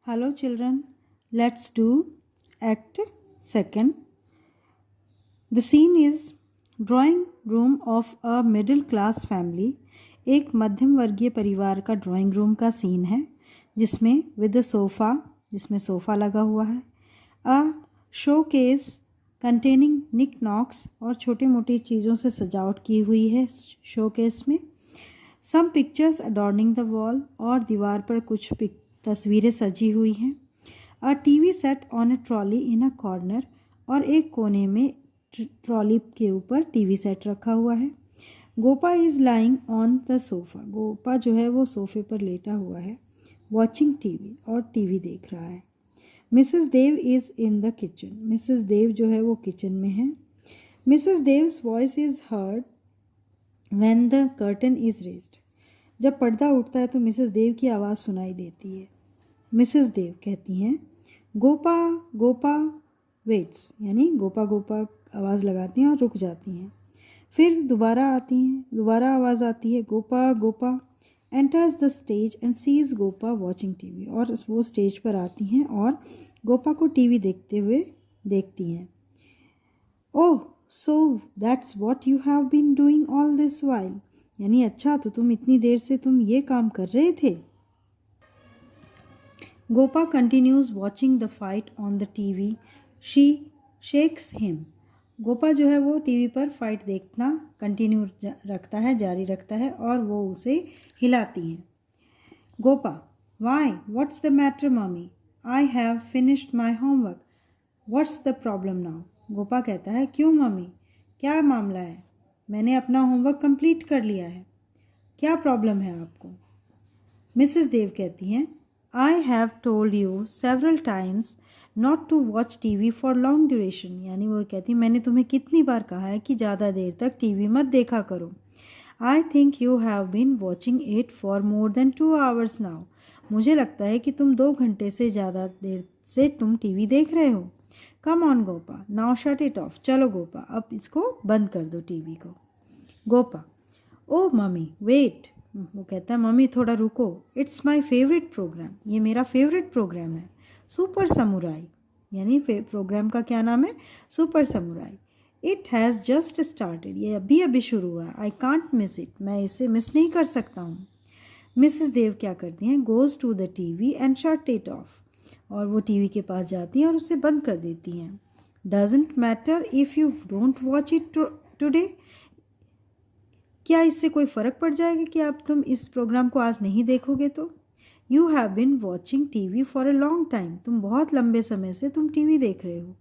Hello children, let's do act second. The scene is drawing room of a middle class family. एक मध्यम वर्गीय परिवार का drawing room का सीन है जिसमें विद सोफ़ा जिसमें सोफ़ा लगा हुआ है, अ शोकेस कंटेनिंग निक नॉक्स और छोटी मोटी चीज़ों से सजावट की हुई है शोकेस में. सम पिक्चर्स अडॉर्निंग द वॉल और दीवार पर कुछ तस्वीरें सजी हुई हैं. A TV set on A trolley in a corner और एक कोने में ट्रॉली के ऊपर टीवी सेट रखा हुआ है. Gopa is lying on the sofa. Gopa जो है वो सोफ़े पर लेटा हुआ है. वॉचिंग टीवी और टीवी देख रहा है. Mrs Dev is in the kitchen. Missus Dev जो है वो किचन में है. Missus Dev's voice is heard when the curtain is raised. जब पर्दा उठता है तो मिसेस देव की आवाज़ सुनाई देती है. मिसेस देव कहती हैं गोपा गोपा वेट्स, यानी गोपा गोपा आवाज़ लगाती हैं और रुक जाती हैं. फिर दोबारा आती हैं, दोबारा आवाज़ आती है Gopa Gopa. Enters the stage and sees Gopa watching TV. और वो स्टेज पर आती हैं और गोपा को टीवी देखते हुए देखती हैं. Oh so that's what you have been doing all this while. यानी अच्छा, तो तुम इतनी देर से तुम ये काम कर रहे थे. Gopa continues watching the fight on the TV. She shakes him. Gopa जो है वो टीवी पर फाइट देखना कंटिन्यू रखता है, जारी रखता है और वो उसे हिलाती हैं. Gopa why what's the matter mummy. I have finished my homework. What's the problem now. Gopa कहता है क्यों मम्मी, क्या मामला है. मैंने अपना होमवर्क कंप्लीट कर लिया है, क्या प्रॉब्लम है आपको. मिसेस देव कहती हैं I have told you several times not to watch TV for long duration. यानी वो कहती मैंने तुम्हें कितनी बार कहा है कि ज़्यादा देर तक टीवी मत देखा करो. I think you have been watching it for more than 2 hours now. मुझे लगता है कि तुम 2 घंटे से ज़्यादा देर से तुम टीवी देख रहे हो. Come on Gopa now shut it off. चलो गोपा अब इसको बंद कर दो टीवी को. Gopa oh mummy wait. वो कहता है मम्मी थोड़ा रुको. It's my favourite programme. ये मेरा फेवरेट प्रोग्राम है. Super samurai. यानी प्रोग्राम का क्या नाम है, super samurai. It has just started. ये अभी अभी शुरू हुआ है. I can't miss it. मैं इसे मिस नहीं कर सकता हूँ. मिसेस देव क्या करती हैं, goes to the TV and shut it off. और वो टीवी के पास जाती हैं और उसे बंद कर देती हैं. Doesn't matter if you don't watch it today. क्या इससे कोई फ़र्क पड़ जाएगा कि आप तुम इस प्रोग्राम को आज नहीं देखोगे तो. You have been watching TV for a long time. तुम बहुत लंबे समय से तुम टीवी देख रहे हो.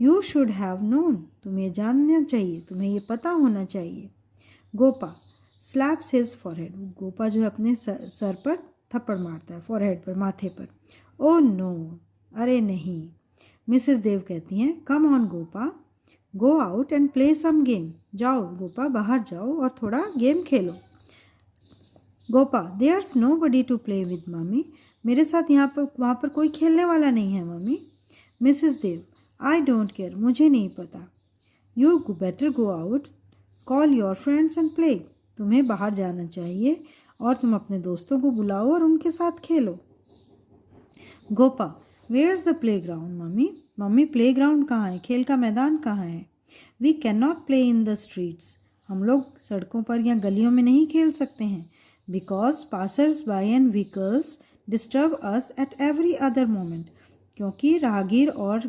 You should have known. तुम्हें जानना चाहिए, तुम्हें ये पता होना चाहिए. Gopa slaps his forehead. Gopa जो है अपने सर पर थप्पड़ मारता है, फॉरहेड पर, माथे पर. ओ नो, अरे नहीं. मिसेस देव कहती हैं come on Gopa go out and play some game. जाओ गोपा बाहर जाओ और थोड़ा गेम खेलो. Gopa there's no buddy to play with mummy. मेरे साथ वहाँ पर कोई खेलने वाला नहीं है mummy. Mrs Dev I don't care. मुझे नहीं पता. You better go out call your friends and play. तुम्हें बाहर जाना चाहिए और तुम अपने दोस्तों को बुलाओ और उनके साथ खेलो. Gopa where is the playground mummy. Mummy playground कहाँ है, खेल का मैदान कहाँ है. We can not play in the streets. हम लोग सड़कों पर या गलियों में नहीं खेल सकते हैं. Because passers by and vehicles disturb us at every other moment. क्योंकि राहगीर और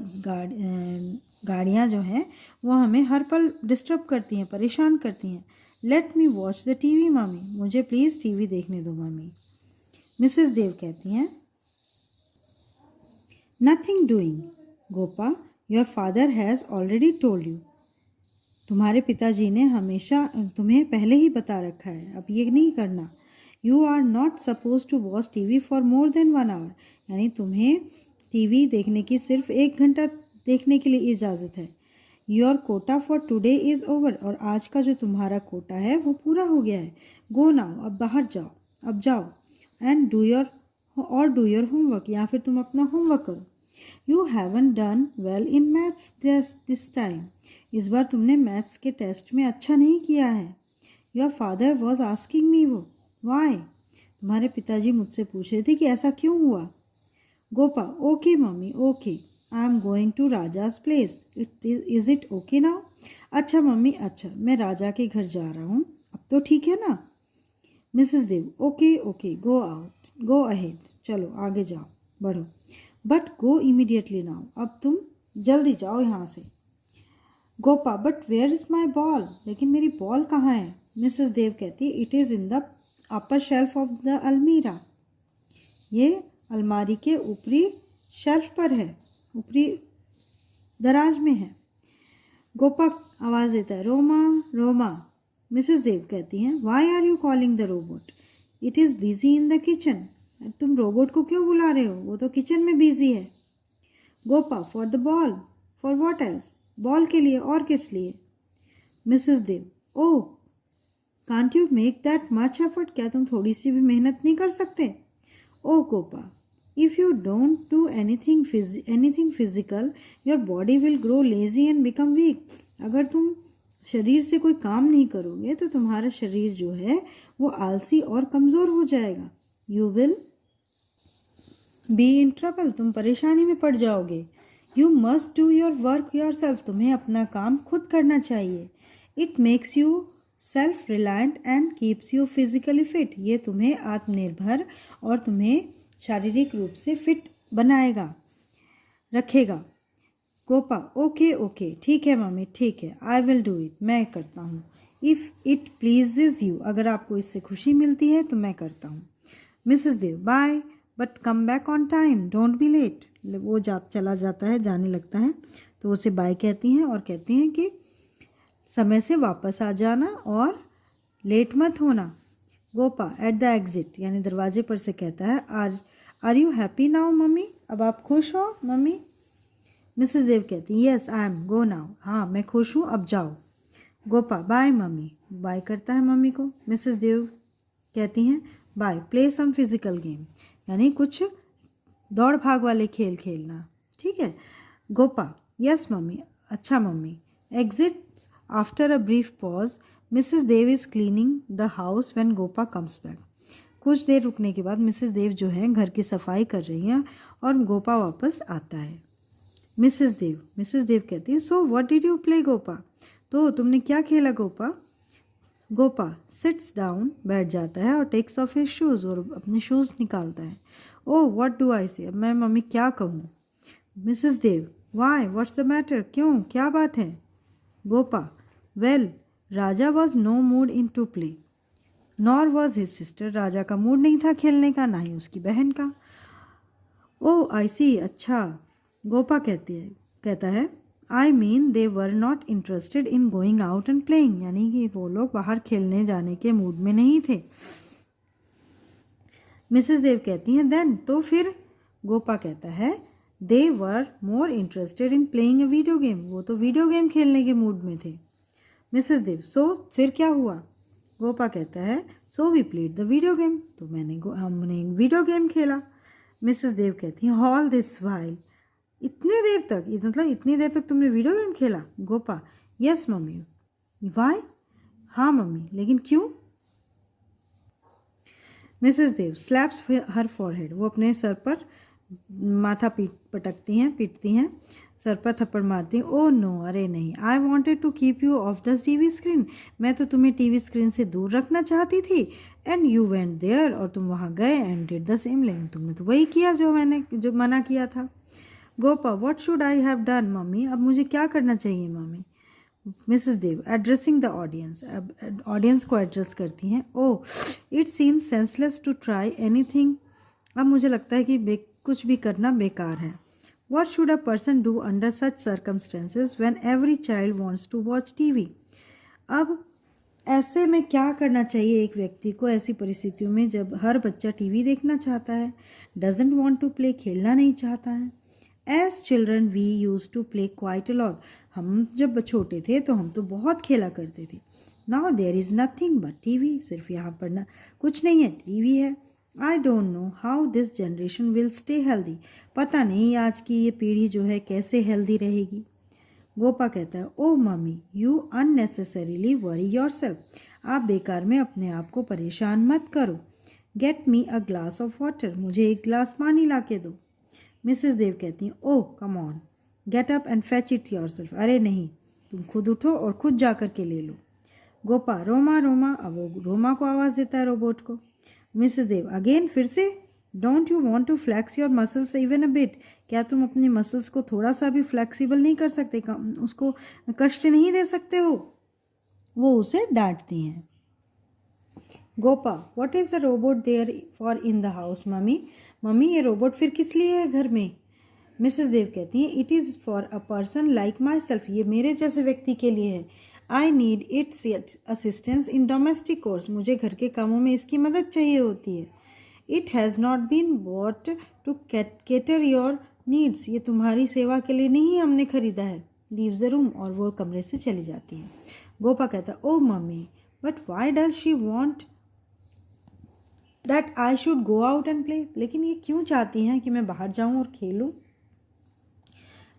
गाड़ियाँ जो हैं वो हमें हर पल डिस्टर्ब करती हैं, परेशान करती हैं. Let me watch the TV mummy. मुझे प्लीज़ टीवी देखने दो मम्मी. मिसेस देव कहती हैं nothing doing. Gopa your father has already told you. तुम्हारे पिताजी ने हमेशा तुम्हें पहले ही बता रखा है, अब ये नहीं करना. You are not suppose to watch TV for more than 1 hour. यानी तुम्हें टीवी देखने की सिर्फ 1 घंटा देखने के लिए इजाज़त है. Your Kota for today is over. और आज का जो तुम्हारा कोटा है वो पूरा हो गया है. गो नाउ, अब बाहर जाओ, अब जाओ. And do your homework. या फिर तुम अपना होमवर्क करो. You haven't done well in maths this time. इस बार तुमने मैथ्स के टेस्ट में अच्छा नहीं किया है. Your father was asking me why. तुम्हारे पिताजी मुझसे पूछ रहे थे कि ऐसा क्यों हुआ. Gopa, okay mummy okay, I am going to Raja's place, is it okay now? अच्छा मम्मी अच्छा, मैं राजा के घर जा रहा हूँ, अब तो ठीक है ना? Mrs Dev, okay okay, go out, go ahead, चलो आगे जाओ, बढ़ो, बट गो इमीडिएटली नाउ, अब तुम जल्दी जाओ यहाँ से। Gopa, but where is my ball, लेकिन मेरी बॉल कहाँ है? मिसेस देव कहती है, it is in the upper shelf of the अलमीरा, ये अलमारी के ऊपरी शेल्फ पर है, ऊपरी दराज में है। गोपा आवाज़ देता है, रोमा रोमा। मिसेस देव कहती हैं, why are you calling the robot, it is busy in the kitchen, तुम रोबोट को क्यों बुला रहे हो, वो तो किचन में बिजी है। Gopa, for the ball, for what else, ball के लिए, और किस लिए? Mrs Dev, oh can't you make that much effort, क्या तुम थोड़ी सी भी मेहनत नहीं कर सकते? Oh Gopa, if you don't do anything physical your body will grow lazy and become weak, अगर तुम शरीर से कोई काम नहीं करोगे तो तुम्हारा शरीर जो है वो आलसी और कमज़ोर हो जाएगा। You will be in trouble, तुम परेशानी में पड़ जाओगे। You must do your work your self, तुम्हें अपना काम खुद करना चाहिए। It makes you self reliant and keeps you physically fit, ये तुम्हें आत्मनिर्भर और तुम्हें शारीरिक रूप से फिट बनाएगा, रखेगा। गोपा, ओके ओके, ठीक है मम्मी ठीक है, आई विल डू इट, मैं करता हूँ। इफ़ इट प्लीजेज यू, अगर आपको इससे खुशी मिलती है तो मैं करता हूँ। Mrs Dev, bye, but come back on time, don't be late, वो चला जाता है, जाने लगता है, तो उसे बाय कहती हैं और कहती हैं कि समय से वापस आ जाना और लेट मत होना। गोपा एट द एग्जिट, यानी दरवाजे पर से कहता है, are you happy now mummy, अब आप खुश हो मम्मी? मिसेस देव कहती है, yes I am, go now, हाँ मैं खुश हूँ, अब जाओ। गोपा, बाय मम्मी, बाय करता है मम्मी को। मिसेस देव कहती हैं, bye, play some physical game, यानी कुछ दौड़ भाग वाले खेल खेलना, ठीक है। गोपा, यस मम्मी, अच्छा mummy. Exit after a brief pause, Mrs Dev is cleaning the house when Gopa comes back, कुछ देर रुकने के बाद मिसेस देव जो है घर की सफाई कर रही हैं और गोपा वापस आता है। मिसेस देव कहती है, so what did you play Gopa, तो तुमने क्या खेला गोपा? गोपा सिट्स डाउन, बैठ जाता है और टेक्स ऑफ हिज शूज़, और अपने शूज़ निकालता है। ओह व्हाट डू आई से, अब मैं मम्मी क्या कहूँ? Mrs Dev, why what's the matter, क्यों क्या बात है? Gopa, well Raja was no mood in to play, nor was his sister, Raja का मूड नहीं था खेलने का, ना ही उसकी बहन का। ओह आई सी, अच्छा। गोपा कहता है, I mean they were not interested in going out and playing, यानी कि वो लोग बाहर खेलने जाने के मूड में नहीं थे। मिसेस देव कहती हैं, देन, तो फिर? गोपा कहता है, they were more interested in playing a video game, वो तो वीडियो गेम खेलने के मूड में थे। मिसेस देव, सो फिर क्या हुआ? गोपा कहता है, so we played the video game, तो हमने वीडियो गेम खेला। मिसेस देव कहती हैं, ऑल दिस वाइल, इतनी देर तक, मतलब इतनी देर तक तुमने वीडियो गेम खेला? Gopa, yes mummy. वाई, हाँ मम्मी, लेकिन क्यों? मिसेस देव स्लैप्स हर फॉरहेड, वो अपने सर पर माथा पीटती हैं, सर पर थप्पड़ मारती हैं। ओह नो, अरे नहीं, I wanted to keep you off the TV screen, मैं तो तुम्हें टीवी स्क्रीन से दूर रखना चाहती थी। एंड यू वेंट देयर, और तुम वहाँ गए, एंड डिड द सेम, लेकिन तुमने तो वही किया जो मना किया था। Gopa, what should I have done mummy, अब मुझे क्या करना चाहिए mummy? Mrs Dev addressing the audience, अब ऑडियंस को एड्रेस करती हैं, oh it seems senseless to try anything, अब मुझे लगता है कि कुछ भी करना बेकार है। What should a person do under such circumstances when every child wants to watch TV, अब ऐसे में क्या करना चाहिए एक व्यक्ति को ऐसी परिस्थितियों में जब हर बच्चा टीवी देखना चाहता है, डजेंट वांट टू प्ले, खेलना नहीं चाहता है। As children we use to play quite a lot, हम जब छोटे थे तो हम तो बहुत खेला करते थे। Now there is nothing but TV, सिर्फ यहाँ पर ना कुछ नहीं है, टीवी है। I don't know how this generation will stay healthy, पता नहीं आज की ये पीढ़ी जो है कैसे हेल्दी रहेगी। गोपा कहता है, oh mummy you unnecessarily worry yourself, आप बेकार में अपने आप को परेशान मत करो। Get me a glass of water, मुझे एक गिलास पानी ला के दो। मिसेस देव कहती हैं, oh come on, get up and fetch it yourself. अरे नहीं, तुम खुद उठो और खुद जा कर के ले लो। गोपा, रोमा रोमा। अब वो रोमा को आवाज़ देता है रोबोट को। मिसेस देव, अगेन, फिर से। Don't you want to flex your muscles even a bit. क्या तुम अपनी मसल्स को थोड़ा सा भी फ्लैक्सीबल नहीं कर सकते, उसको कष्ट नहीं दे सकते हो? वो उसे डांटती हैं। Gopa, what is the robot there for in the house mummy. Mummy, ये रोबोट फिर किस लिए है घर में? मिसेस देव कहती हैं, it is for a person like my self. ये मेरे जैसे व्यक्ति के लिए है। I need it's assistance in domestic course. मुझे घर के कामों में इसकी मदद चाहिए होती है। It has not been bought to cater your needs. ये तुम्हारी सेवा के लिए नहीं हमने खरीदा है। Leave the room. और वो कमरे से चली जाती है। गोपा कहता, oh mummy, but why does she want that I should go out and play. लेकिन ये क्यों चाहती हैं कि मैं बाहर जाऊं और खेलूं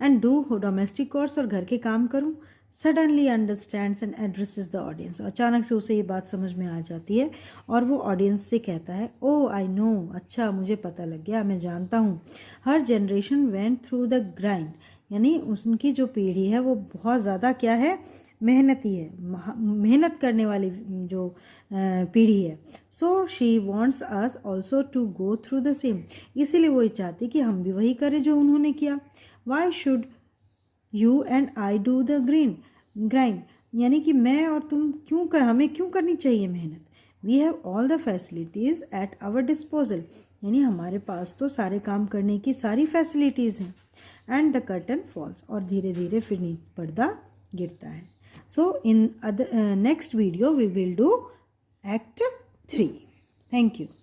एंड डू डोमेस्टिक कोर्स, और घर के काम करूं। Suddenly understands and addresses the audience. अचानक से उसे ये बात समझ में आ जाती है और वो ऑडियंस से कहता है, ओ आई नो, अच्छा मुझे पता लग गया, मैं जानता हूँ। हर generation went through the grind. यानी उनकी जो पीढ़ी है वो बहुत ज़्यादा क्या है, मेहनती है, मेहनत करने वाली जो पीढ़ी है। So she wants us also to go through the same. इसीलिए वो ये चाहती कि हम भी वही करें जो उन्होंने किया। Why should you and I do the grind. यानी कि मैं और तुम हमें क्यों करनी चाहिए मेहनत। We have all the facilities at our disposal. यानी हमारे पास तो सारे काम करने की सारी फैसिलिटीज़ हैं। And the curtain falls. और धीरे धीरे फिर पर्दा गिरता है। So in next video we will do Act 3. Thank you.